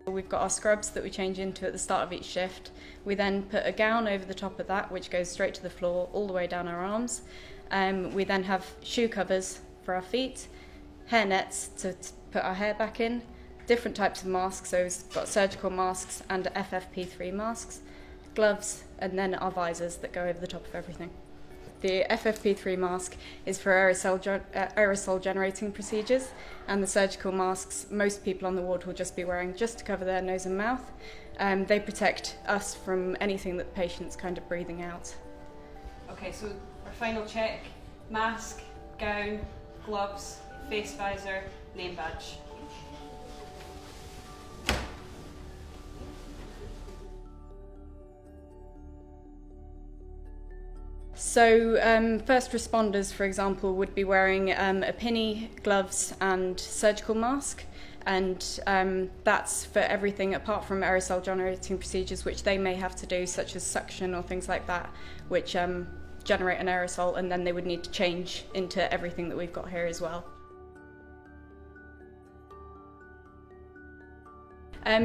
We've got our scrubs that we change into at the start of each shift. We then put a gown over the top of that, which goes straight to the floor, all the way down our arms. We then have shoe covers for our feet, hair nets to put our hair back in, different types of masks, so we've got surgical masks and FFP3 masks, gloves, and then our visors that go over the top of everything. The FFP3 mask is for aerosol generating procedures, and the surgical masks most people on the ward will just be wearing just to cover their nose and mouth. They protect us from anything that the patient's kind of breathing out. Okay, so our final check: mask, gown, gloves, face visor, name badge. So first responders, for example, would be wearing a pinny, gloves and surgical mask, and that's for everything apart from aerosol generating procedures which they may have to do, such as suction or things like that, which generate an aerosol, and then they would need to change into everything that we've got here as well.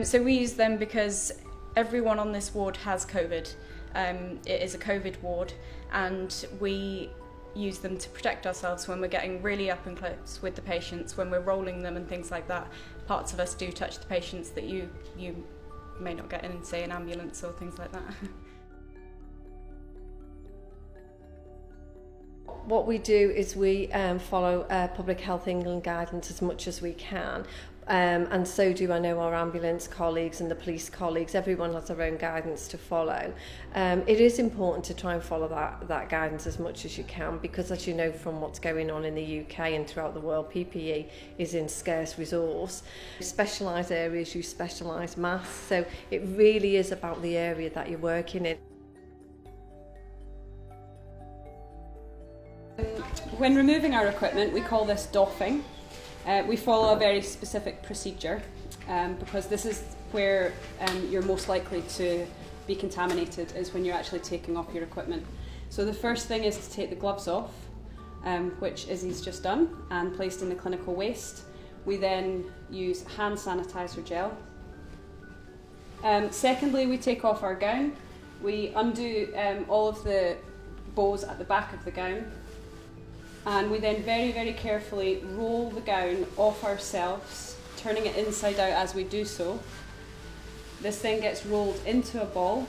So we use them because everyone on this ward has COVID. It is a COVID ward, and we use them to protect ourselves when we're getting really up and close with the patients, when we're rolling them and things like that. Parts of us do touch the patients that you may not get in, say, an ambulance or things like that. What we do is we follow Public Health England guidance as much as we can. And so do, I know, our ambulance colleagues and the police colleagues. Everyone has their own guidance to follow. It is important to try and follow that guidance as much as you can, because, as you know from what's going on in the UK and throughout the world, PPE is in scarce resource. Specialised areas use specialised masks, so it really is about the area that you're working in. When removing our equipment, we call this doffing. We follow a very specific procedure because this is where you're most likely to be contaminated, is when you're actually taking off your equipment. So the first thing is to take the gloves off, which Izzy's just done, and placed in the clinical waste. We then use hand sanitizer gel. Secondly, we take off our gown. We undo all of the bows at the back of the gown. And we then very, very carefully roll the gown off ourselves, turning it inside out as we do so. This then gets rolled into a ball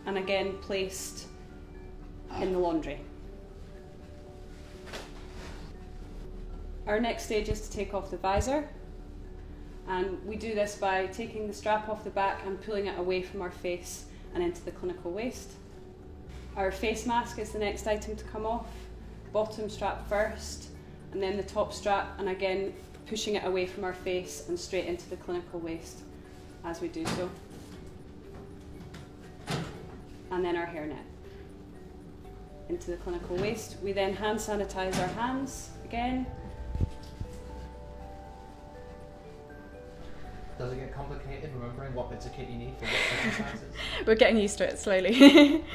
and again placed in the laundry. Our next stage is to take off the visor, and we do this by taking the strap off the back and pulling it away from our face and into the clinical waste. Our face mask is the next item to come off. Bottom strap first, and then the top strap, and again pushing it away from our face and straight into the clinical waste as we do so. And then our hairnet into the clinical waste. We then hand sanitize our hands again. Does it get complicated remembering what bits of kit you need for what circumstances? We're getting used to it slowly.